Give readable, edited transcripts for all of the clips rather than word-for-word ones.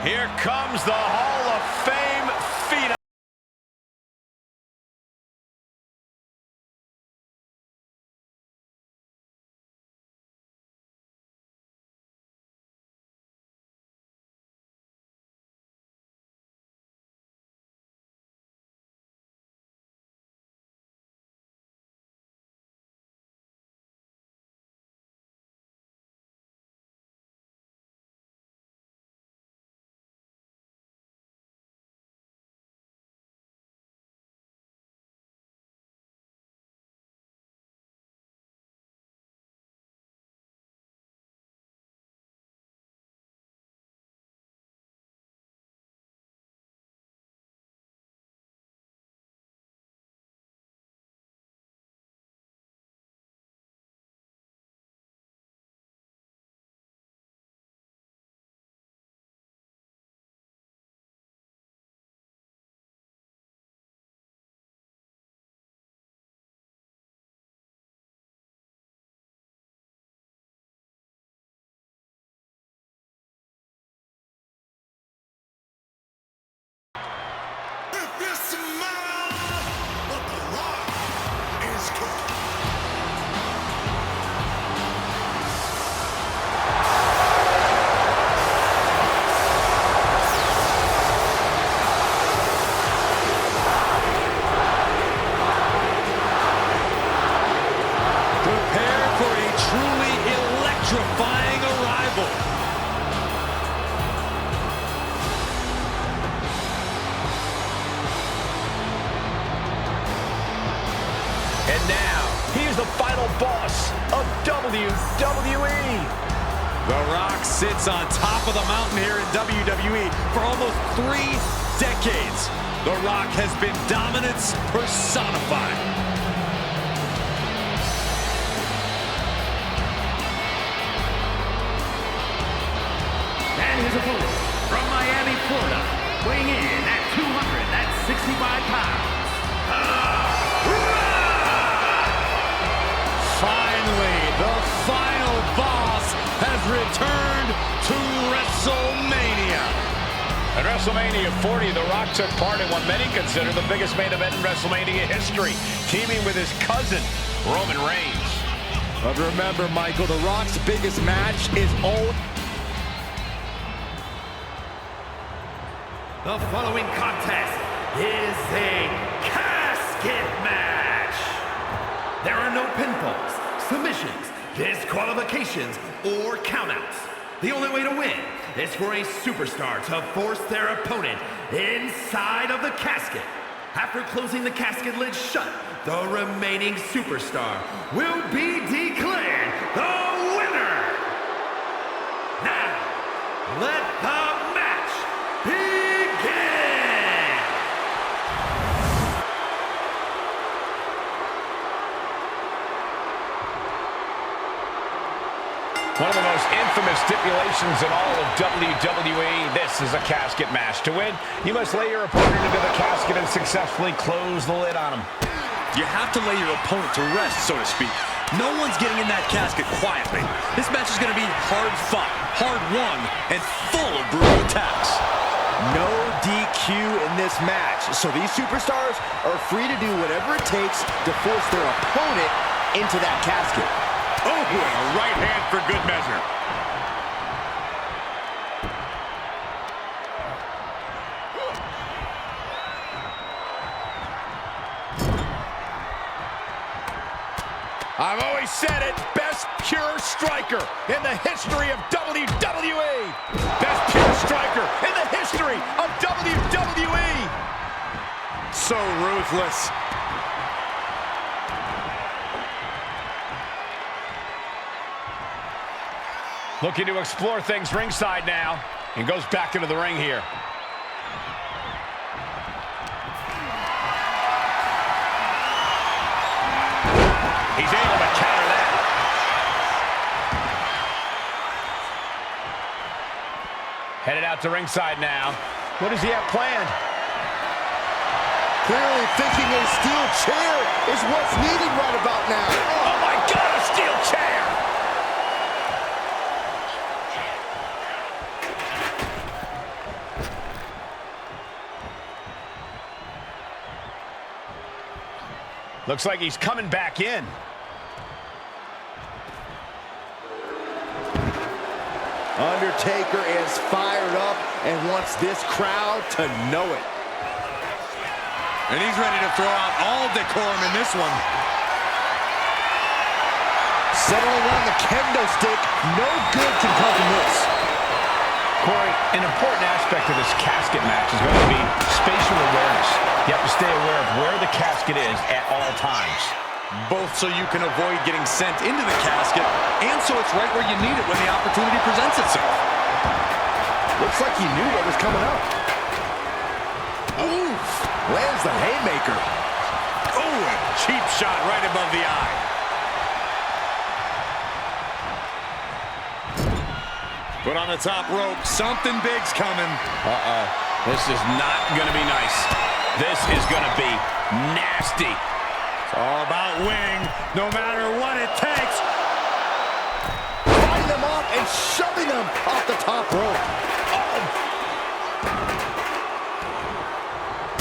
Here comes the Hall of Fame phenom. Electrifying arrival. And now, he's the final boss of WWE. The Rock sits on top of the mountain here in WWE for almost 3 decades. The Rock has been dominance personified. His opponent from Miami, Florida, weighing in at 265 pounds. Finally, the final boss has returned to WrestleMania. At WrestleMania 40, The Rock took part in what many consider the biggest main event in WrestleMania history, teaming with his cousin, Roman Reigns. But remember, Michael, The Rock's biggest match is old. The following contest is a casket match. There are no pinfalls, submissions, disqualifications, or countouts. The only way to win is for a superstar to force their opponent inside of the casket. After closing the casket lid shut, the remaining superstar will be declared the winner. Now, let the match begin. One of the most infamous stipulations in all of WWE, this is a casket match. To win, you must lay your opponent into the casket and successfully close the lid on him. You have to lay your opponent to rest, so to speak. No one's getting in that casket quietly. This match is going to be hard fought, hard won, and full of brutal attacks. No DQ in this match, so these superstars are free to do whatever it takes to force their opponent into that casket. Oh, and a right hand for good measure. I've always said it, best pure striker in the history of WWE. Best pure striker in the history of WWE. So ruthless. Looking to explore things ringside now, and goes back into the ring here. He's able to counter that. Headed out to ringside now. What does he have planned? Clearly thinking a steel chair is what's needed right about now. Oh my God, a steel chair! Looks like he's coming back in. Undertaker is fired up and wants this crowd to know it. And he's ready to throw out all decorum in this one. Settling on the kendo stick. No good can come from this. Corey, an important aspect of this casket match is going to be spatial awareness. You have to stay aware of where the casket is at all times. Both so you can avoid getting sent into the casket, and so it's right where you need it when the opportunity presents itself. Looks like he knew what was coming up. Oof! Lands the haymaker. Oh, a cheap shot right above the eye. Put on the top rope. Something big's coming. This is not going to be nice. This is going to be nasty. It's all about wing, no matter what it takes. Fighting them off and shoving them off the top rope.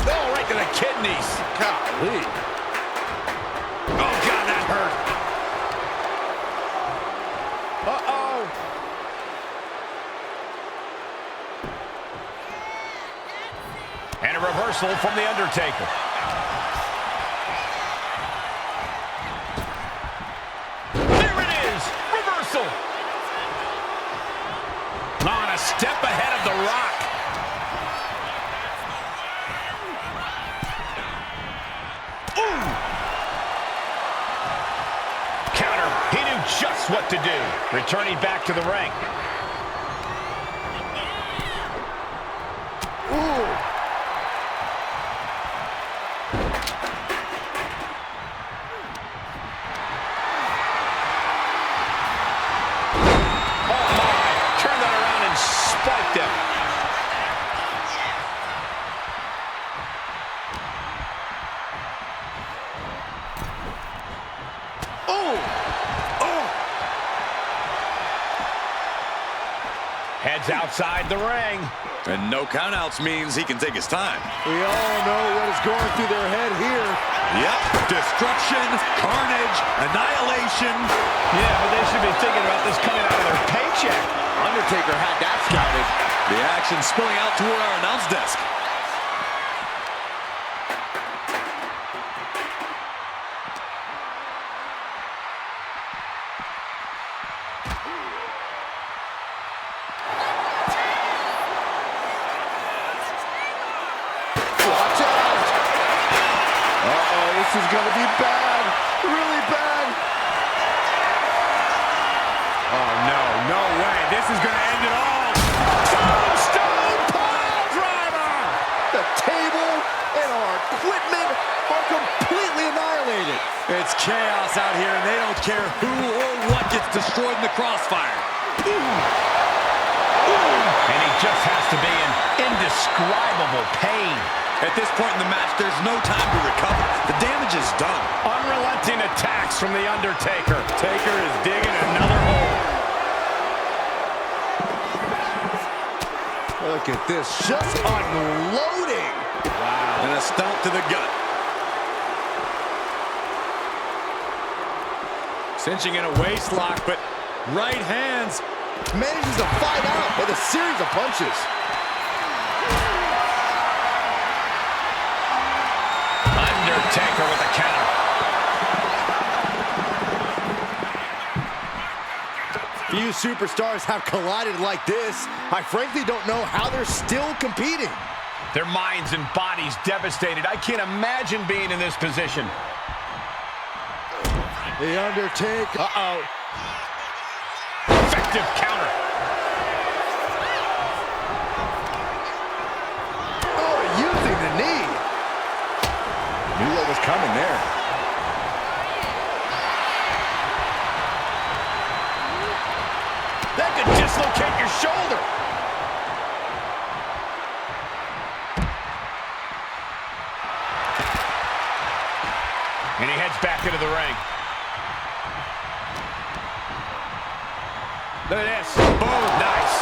Oh, right to the kidneys. Golly. Oh, God, that hurt. Uh-oh. And a reversal from the Undertaker. There it is. Reversal. On a step ahead of The Rock. Ooh. Counter. He knew just what to do. Returning back to the ring. Heads outside the ring. And no countouts means he can take his time. We all know what is going through their head here. Yep, destruction, carnage, annihilation. Yeah, but they should be thinking about this coming out of their paycheck. Undertaker had that scouted. The action spilling out toward our announce desk. This is going to be bad. Really bad. Oh, no. No way. This is going to end it all. Tombstone pile driver. The table and our equipment are completely annihilated. It's chaos out here, and they don't care who or what gets destroyed in the crossfire. Ooh. Ooh. And he just has to be in indescribable pain. At this point in the match, there's no time to recover. The damage is done. Unrelenting attacks from The Undertaker. Taker is digging another hole. Look at this, just unloading. Wow. And a stomp to the gut. Cinching in a waist lock, but right hands. Manages to fight out with a series of punches. Undertaker with the counter. Few superstars have collided like this. I frankly don't know how they're still competing. Their minds and bodies devastated. I can't imagine being in this position. The Undertaker. Uh-oh. Effective counter. Oh, using the knee. Knew what was coming there. That could dislocate your shoulder. And he heads back into the ring. Look at this. Boom. Nice.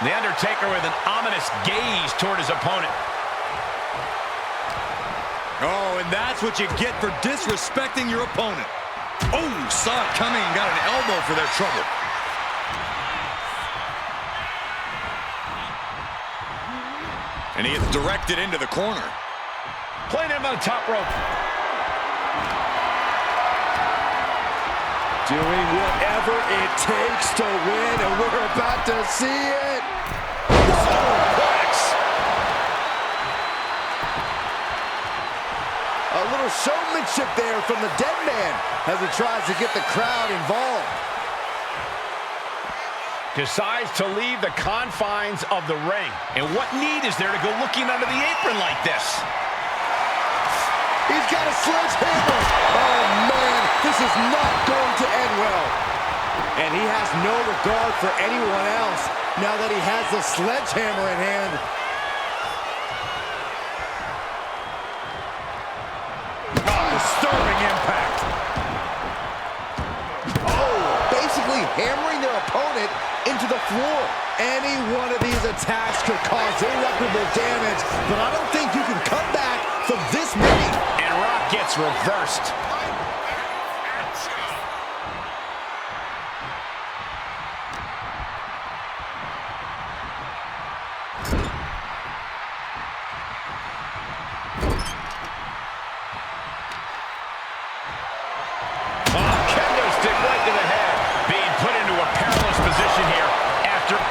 The Undertaker with an ominous gaze toward his opponent. Oh, and that's what you get for disrespecting your opponent. Oh, saw it coming and got an elbow for their trouble. And he gets directed into the corner. Playing him on the top rope. Doing whatever it takes to win, and we're about to see it. Superplex. A little showmanship there from the Deadman as he tries to get the crowd involved. Decides to leave the confines of the ring. And what need is there to go looking under the apron like this? He's got a sledgehammer. Oh, man, this is not going to end well. And he has no regard for anyone else now that he has the sledgehammer in hand. Disturbing impact. Oh, basically hammering their opponent into the floor. Any one of these attacks could cause irreparable damage, but I don't think you can come back from this many. And Rock gets reversed.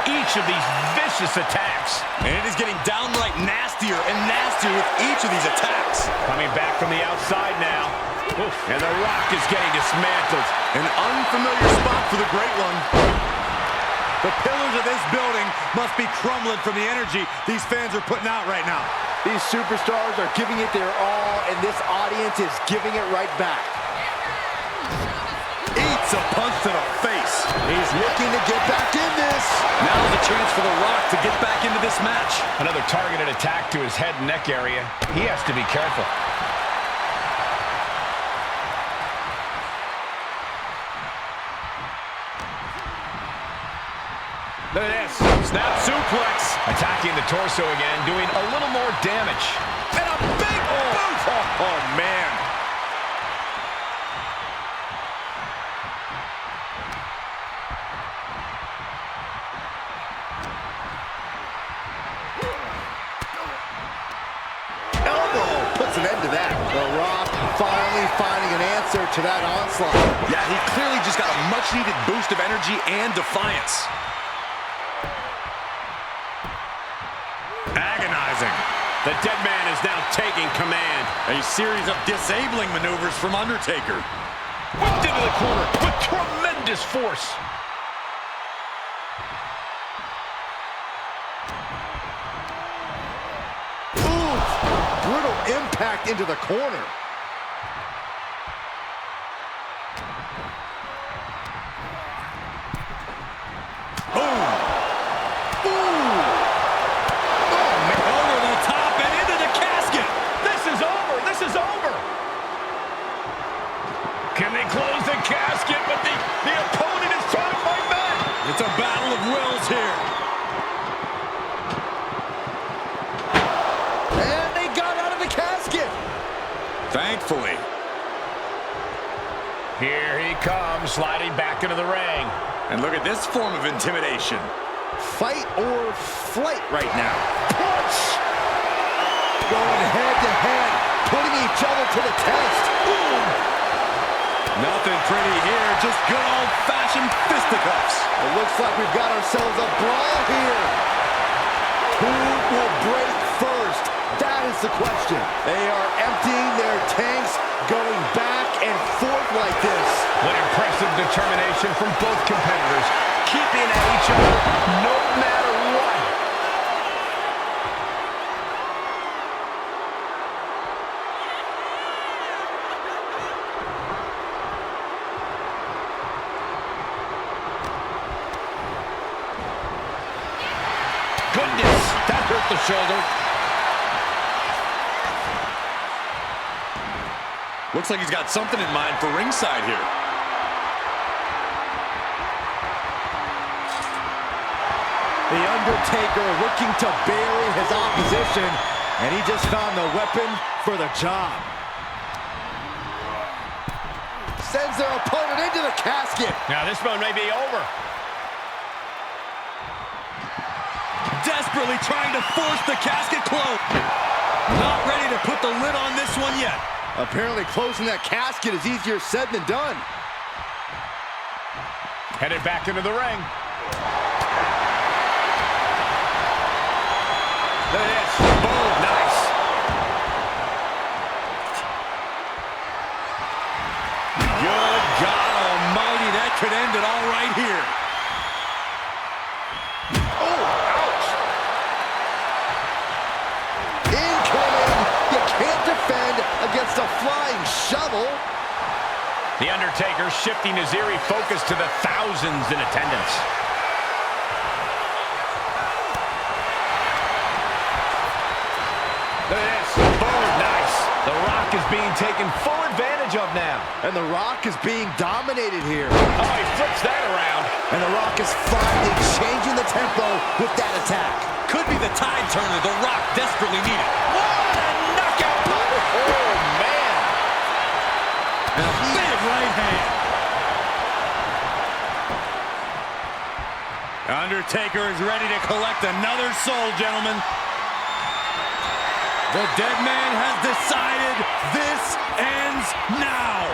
Each of these vicious attacks. And it is getting downright nastier and nastier with each of these attacks. Coming back from the outside now. Oof. And The Rock is getting dismantled. An unfamiliar spot for the Great One. The pillars of this building must be crumbling from the energy these fans are putting out right now. These superstars are giving it their all, and this audience is giving it right back. Eats a punch to the face. He's looking to get back in this. Now's a chance for The Rock to get back into this match. Another targeted attack to his head and neck area. He has to be careful. Look at this. Snap suplex. Attacking the torso again, doing a little more damage. And a big boot. Oh, man. Puts an end to that. The Rock finally finding an answer to that onslaught. Yeah, he clearly just got a much-needed boost of energy and defiance. Agonizing. The Deadman is now taking command. A series of disabling maneuvers from Undertaker. Whipped into the corner with tremendous force. Brutal impact into the corner. Boom. Boom. Oh, man. Over the top and into the casket. This is over. This is over. Can they close the casket? But the opponent is trying to fight back. It's a battle of wills here. Thankfully. Here he comes, sliding back into the ring. And look at this form of intimidation. Fight or flight right now. Punch! Going head to head, putting each other to the test. Boom! Nothing pretty here, just good old-fashioned fisticuffs. It looks like we've got ourselves a brawl here. Who will break first? That is the question. They are emptying their tanks, going back and forth like this. What impressive determination from both competitors, keeping at each other no matter what. Goodness, that hurt the shoulder. Looks like he's got something in mind for ringside here. The Undertaker looking to bury his opposition. And he just found the weapon for the job. Sends their opponent into the casket. Now this one may be over. Desperately trying to force the casket closed. Not ready to put the lid on this one yet. Apparently closing that casket is easier said than done. Headed back into the ring. There it is. Boom. Nice. Good God almighty, that could end it all right here. Oh, ouch. Incoming. You can't defend against a flying shovel. The Undertaker shifting his eerie focus to the thousands in attendance. There it is. Boom. Nice. The Rock is being taken full advantage of now. And The Rock is being dominated here. Oh, he flips that around. And The Rock is finally changing the tempo with that attack. Could be the tide turner the Rock desperately needed. What a knockout punch. Oh, man. And a big right hand. Undertaker is ready to collect another soul, gentlemen. The Deadman has decided this ends now.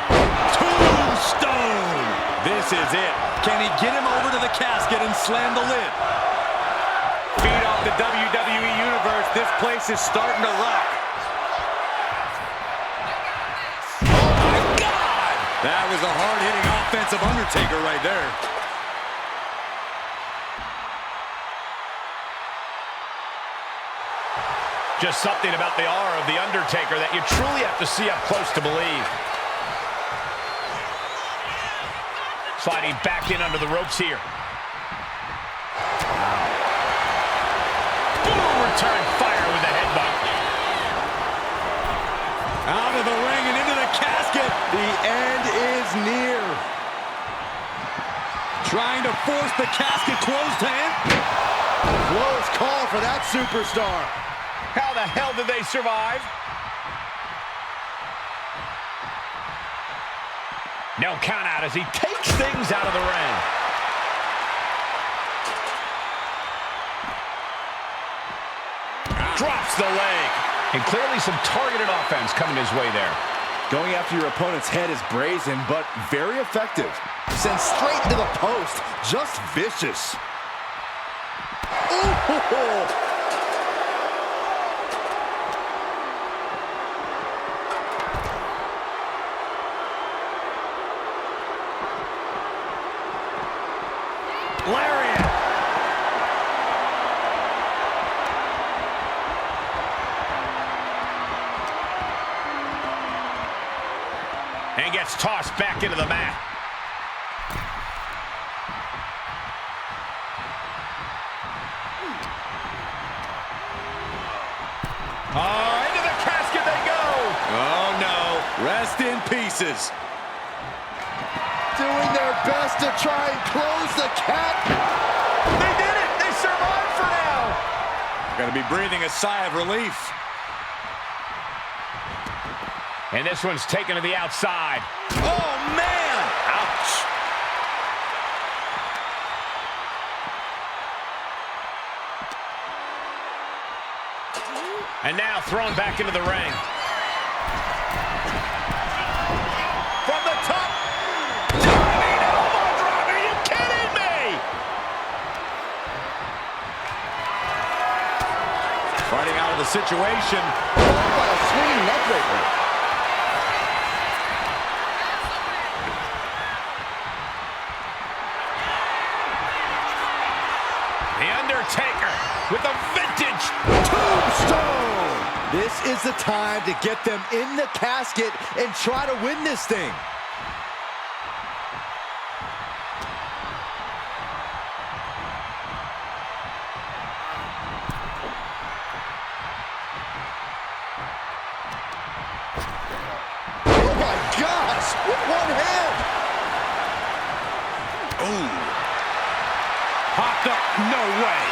Tombstone. This is it. Can he get him over to the casket and slam the lid? Feed off the WWE Universe. This place is starting to rock. Oh, my God! That was a hard-hitting offensive Undertaker right there. Just something about the aura of the Undertaker that you truly have to see up close to believe. Sliding back in under the ropes here. Boom, return fire with a headbutt. Out of the ring and into the casket. The end is near. Trying to force the casket closed to him. Close call for that superstar. How the hell did they survive? No count out as he takes things out of the ring. Drops the leg. And clearly some targeted offense coming his way there. Going after your opponent's head is brazen, but very effective. Sent straight into the post. Just vicious. Ooh. Lariat. And gets tossed back into the mat. Oh, into the casket they go. Oh, no. Rest in pieces. Doing their best to try and close the cap. They did it. They survived for now. Got to be breathing a sigh of relief. And this one's taken to the outside. Oh, man. Ouch. And now thrown back into the ring. From the top. Diving elbow drop. Are you kidding me? Fighting out of the situation. What a swinging neckbreaker. The Undertaker with a vintage Tombstone. This is the time to get them in the casket and try to win this thing. Oh my gosh, with one hand. Ooh. Hopped up. No way.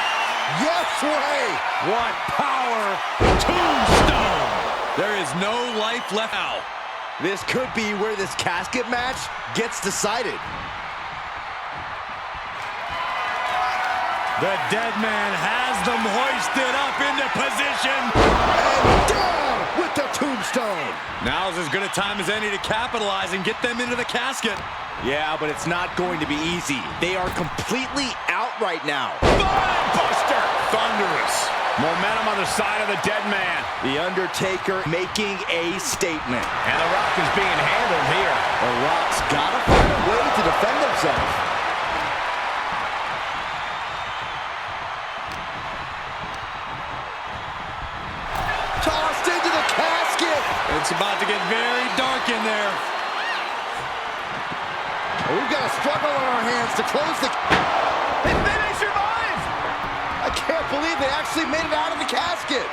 Yes way! What power! Tombstone! There is no life left now. This could be where this casket match gets decided. The Deadman has them hoisted up into position. And down with the tombstone. Now's as good a time as any to capitalize and get them into the casket. Yeah, but it's not going to be easy. They are completely out right now. Buster! Thunderous. Momentum on the side of the Deadman. The Undertaker making a statement. And The Rock is being handled here. The Rock's got to find a way to defend himself. Tossed into the casket. It's about to get very dark in there. We've got a struggle on our hands to close the... They may survive! I can't believe they actually made it out of the casket.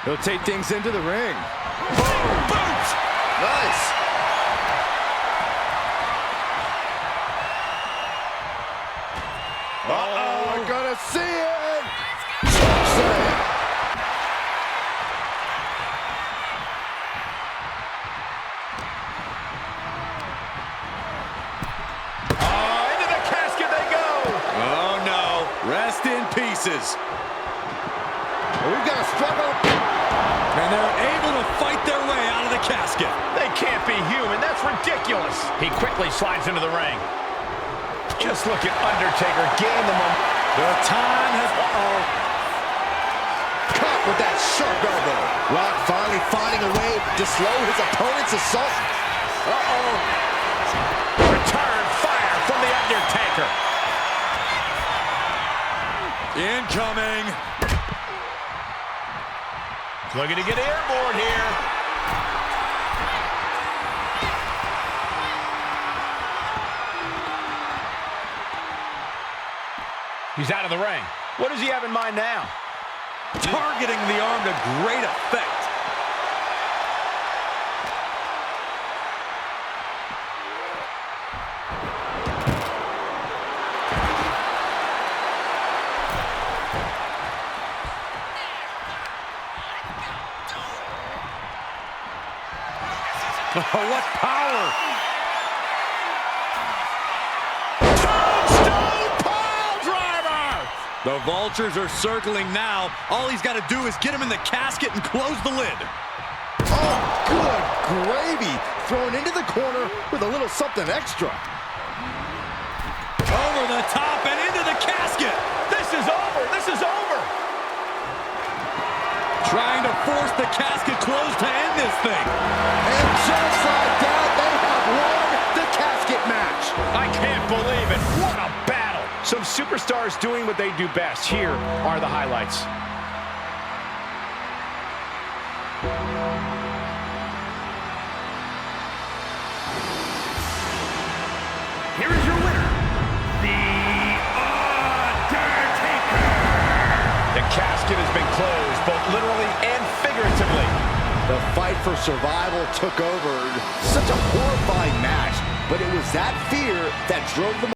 He'll take things into the ring. Boom! Boots! Nice. Uh-oh, we're gonna see it. Chokeslam. Into the casket they go! Oh no, rest in pieces. We've got a struggle. And they're able to fight their way out of the casket. They can't be human. That's ridiculous. He quickly slides into the ring. Just look at Undertaker gain the momentum. The time has... Caught with that sharp elbow. Rock finally finding a way to slow his opponent's assault. Return fire from the Undertaker. Incoming. Looking to get airborne here. He's out of the ring. What does he have in mind now? Targeting the arm to great effect. Oh, what power! Tombstone pile driver! The Vultures are circling now. All he's got to do is get him in the casket and close the lid. Oh, good gravy. Thrown into the corner with a little something extra. Over the top and into the casket. This is over. This is over. Trying to force the casket closed to end this thing. And just like that, they have won the casket match. I can't believe it. What a battle. Some superstars doing what they do best. Here are the highlights. Here is your winner, The Undertaker. The casket has been closed, both literally and figuratively. The fight for survival took over. Such a horrifying match, but it was that fear that drove them